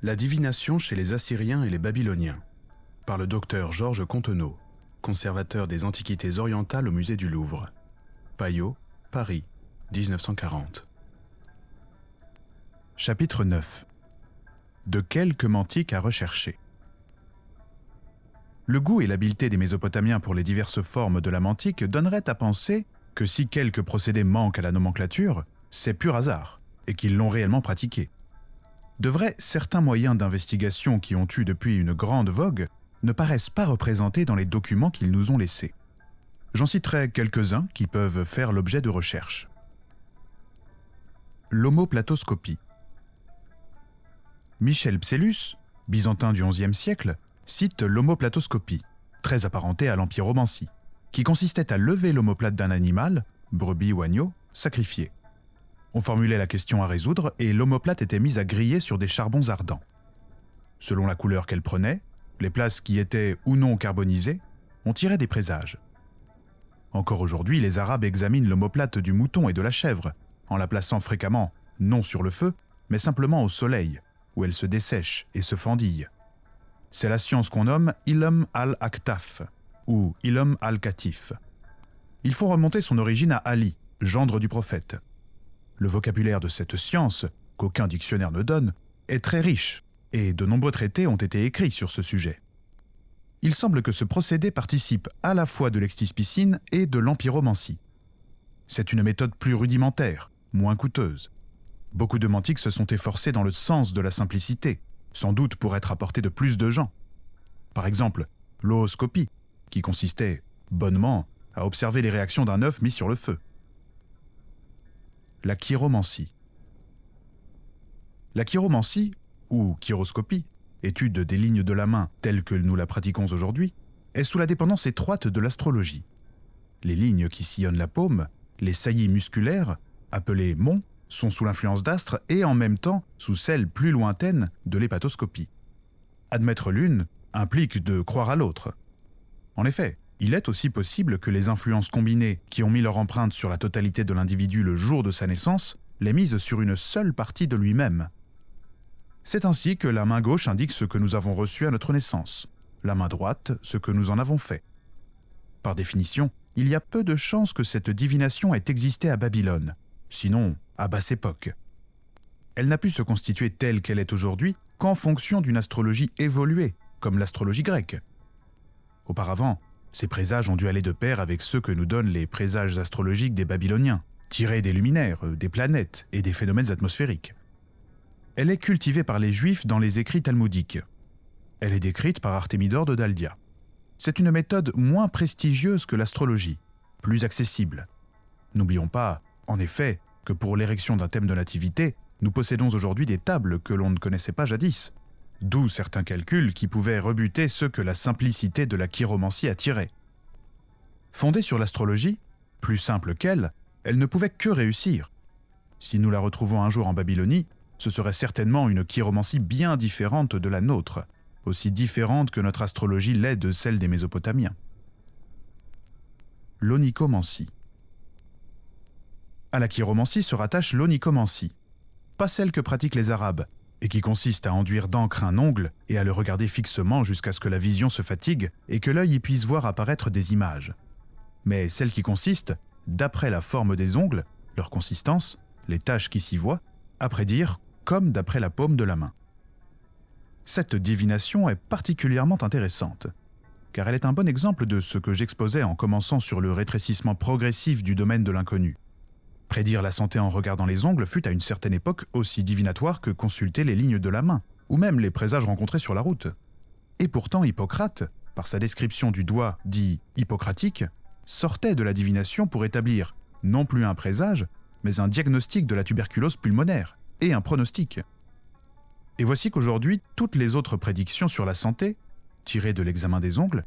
La divination chez les Assyriens et les Babyloniens, par le docteur Georges Contenot, conservateur des antiquités orientales au musée du Louvre. Payot, Paris, 1940. Chapitre 9. De quelques mantiques à rechercher. Le goût et l'habileté des Mésopotamiens pour les diverses formes de la mantique donneraient à penser que si quelques procédés manquent à la nomenclature, c'est pur hasard, et qu'ils l'ont réellement pratiqué. De vrai, certains moyens d'investigation qui ont eu depuis une grande vogue ne paraissent pas représentés dans les documents qu'ils nous ont laissés. J'en citerai quelques-uns qui peuvent faire l'objet de recherches. L'homoplatoscopie. Michel Psellus, byzantin du XIe siècle, cite l'homoplatoscopie, très apparentée à l'empiromancie, qui consistait à lever l'omoplate d'un animal, brebis ou agneau, sacrifié. On formulait la question à résoudre et l'omoplate était mise à griller sur des charbons ardents. Selon la couleur qu'elle prenait, les places qui étaient ou non carbonisées, on tirait des présages. Encore aujourd'hui, les Arabes examinent l'omoplate du mouton et de la chèvre, en la plaçant fréquemment, non sur le feu, mais simplement au soleil, où elle se dessèche et se fendille. C'est la science qu'on nomme Ilm al-Aktaf, ou Ilm al-Katif. Il faut remonter son origine à Ali, gendre du prophète. Le vocabulaire de cette science, qu'aucun dictionnaire ne donne, est très riche, et de nombreux traités ont été écrits sur ce sujet. Il semble que ce procédé participe à la fois de l'extispicine et de l'empiromancie. C'est une méthode plus rudimentaire, moins coûteuse. Beaucoup de mantiques se sont efforcés dans le sens de la simplicité, sans doute pour être à portée de plus de gens. Par exemple, l'ooscopie, qui consistait, bonnement, à observer les réactions d'un œuf mis sur le feu. La chiromancie. La chiromancie, ou chiroscopie, étude des lignes de la main telles que nous la pratiquons aujourd'hui, est sous la dépendance étroite de l'astrologie. Les lignes qui sillonnent la paume, les saillies musculaires, appelées monts, sont sous l'influence d'astres et en même temps sous celle plus lointaine de l'hépatoscopie. Admettre l'une implique de croire à l'autre. En effet, il est aussi possible que les influences combinées qui ont mis leur empreinte sur la totalité de l'individu le jour de sa naissance les misent sur une seule partie de lui-même. C'est ainsi que la main gauche indique ce que nous avons reçu à notre naissance, la main droite ce que nous en avons fait. Par définition, il y a peu de chances que cette divination ait existé à Babylone, sinon à basse époque. Elle n'a pu se constituer telle qu'elle est aujourd'hui qu'en fonction d'une astrologie évoluée, comme l'astrologie grecque. Auparavant, ces présages ont dû aller de pair avec ceux que nous donnent les présages astrologiques des Babyloniens, tirés des luminaires, des planètes et des phénomènes atmosphériques. Elle est cultivée par les Juifs dans les écrits talmudiques. Elle est décrite par Artémidore de Daldia. C'est une méthode moins prestigieuse que l'astrologie, plus accessible. N'oublions pas, en effet, que pour l'érection d'un thème de nativité, nous possédons aujourd'hui des tables que l'on ne connaissait pas jadis, d'où certains calculs qui pouvaient rebuter ceux que la simplicité de la chiromancie attirait. Fondée sur l'astrologie, plus simple qu'elle, elle ne pouvait que réussir. Si nous la retrouvons un jour en Babylonie, ce serait certainement une chiromancie bien différente de la nôtre, aussi différente que notre astrologie l'est de celle des Mésopotamiens. L'onychomancie. À la chiromancie se rattache l'onychomancie, pas celle que pratiquent les Arabes, et qui consiste à enduire d'encre un ongle et à le regarder fixement jusqu'à ce que la vision se fatigue et que l'œil y puisse voir apparaître des images. Mais celle qui consiste, d'après la forme des ongles, leur consistance, les taches qui s'y voient, à prédire comme d'après la paume de la main. Cette divination est particulièrement intéressante, car elle est un bon exemple de ce que j'exposais en commençant sur le rétrécissement progressif du domaine de l'inconnu. Prédire la santé en regardant les ongles fut à une certaine époque aussi divinatoire que consulter les lignes de la main, ou même les présages rencontrés sur la route. Et pourtant Hippocrate, par sa description du doigt dit hippocratique, sortait de la divination pour établir non plus un présage, mais un diagnostic de la tuberculose pulmonaire, et un pronostic. Et voici qu'aujourd'hui, toutes les autres prédictions sur la santé, tirées de l'examen des ongles,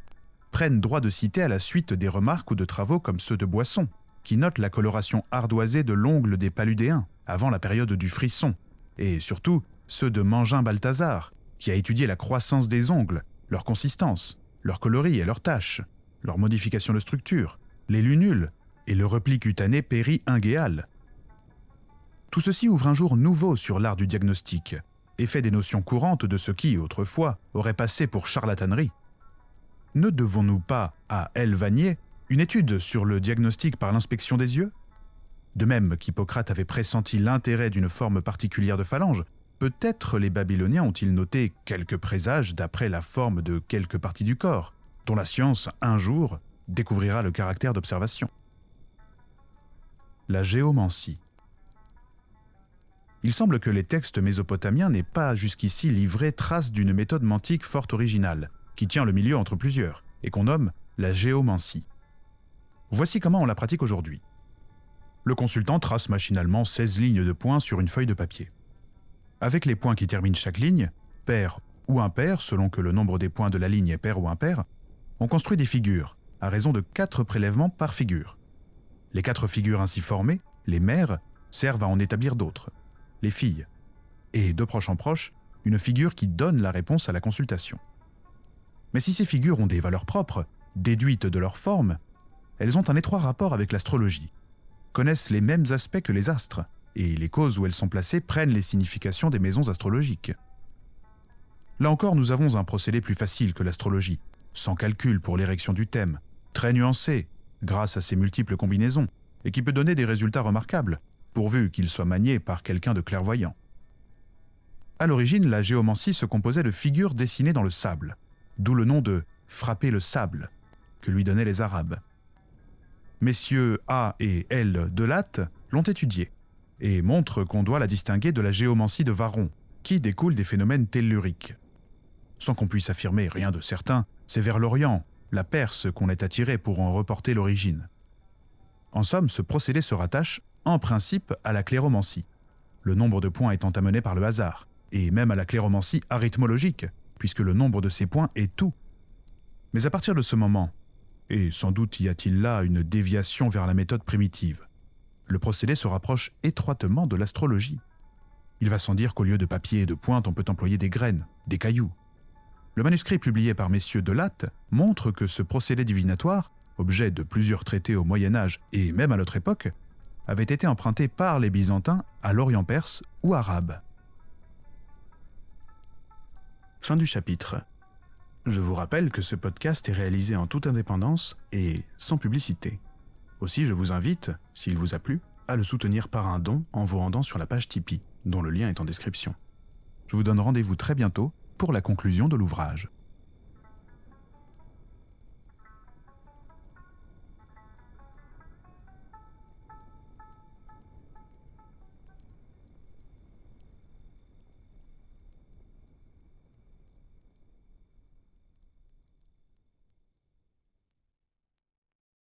prennent droit de citer à la suite des remarques ou de travaux comme ceux de Boisson, qui note la coloration ardoisée de l'ongle des Paludéens, avant la période du frisson, et surtout ceux de Mangin Balthazar, qui a étudié la croissance des ongles, leur consistance, leur coloris et leurs taches, leur modification de structure, les lunules et le repli cutané péri-ingéal. Tout ceci ouvre un jour nouveau sur l'art du diagnostic, et fait des notions courantes de ce qui, autrefois, aurait passé pour charlatanerie. Ne devons-nous pas, à El Vanier, une étude sur le diagnostic par l'inspection des yeux? De même qu'Hippocrate avait pressenti l'intérêt d'une forme particulière de phalange, peut-être les Babyloniens ont-ils noté quelques présages d'après la forme de quelques parties du corps, dont la science, un jour, découvrira le caractère d'observation. La géomancie. Il semble que les textes mésopotamiens n'aient pas jusqu'ici livré trace d'une méthode mantique fort originale, qui tient le milieu entre plusieurs, et qu'on nomme la géomancie. Voici comment on la pratique aujourd'hui. Le consultant trace machinalement 16 lignes de points sur une feuille de papier. Avec les points qui terminent chaque ligne, pair ou impair selon que le nombre des points de la ligne est pair ou impair, on construit des figures, à raison de 4 prélèvements par figure. Les 4 figures ainsi formées, les mères, servent à en établir d'autres, les filles, et de proche en proche, une figure qui donne la réponse à la consultation. Mais si ces figures ont des valeurs propres, déduites de leur forme, elles ont un étroit rapport avec l'astrologie, connaissent les mêmes aspects que les astres, et les causes où elles sont placées prennent les significations des maisons astrologiques. Là encore, nous avons un procédé plus facile que l'astrologie, sans calcul pour l'érection du thème, très nuancé, grâce à ses multiples combinaisons, et qui peut donner des résultats remarquables, pourvu qu'il soit manié par quelqu'un de clairvoyant. À l'origine, la géomancie se composait de figures dessinées dans le sable, d'où le nom de « frapper le sable » que lui donnaient les Arabes. Messieurs A et L de Latte l'ont étudiée et montrent qu'on doit la distinguer de la géomancie de Varron, qui découle des phénomènes telluriques. Sans qu'on puisse affirmer rien de certain, c'est vers l'Orient, la Perse, qu'on est attiré pour en reporter l'origine. En somme, ce procédé se rattache, en principe, à la cléromancie, le nombre de points étant amené par le hasard, et même à la cléromancie arithmologique, puisque le nombre de ces points est tout. Mais à partir de ce moment, et sans doute y a-t-il là une déviation vers la méthode primitive, le procédé se rapproche étroitement de l'astrologie. Il va sans dire qu'au lieu de papier et de pointe, on peut employer des graines, des cailloux. Le manuscrit publié par messieurs de Latte montre que ce procédé divinatoire, objet de plusieurs traités au Moyen-Âge et même à notre époque, avait été emprunté par les Byzantins à l'Orient perse ou arabe. Fin du chapitre. Je vous rappelle que ce podcast est réalisé en toute indépendance et sans publicité. Aussi, je vous invite, s'il vous a plu, à le soutenir par un don en vous rendant sur la page Tipeee, dont le lien est en description. Je vous donne rendez-vous très bientôt pour la conclusion de l'ouvrage.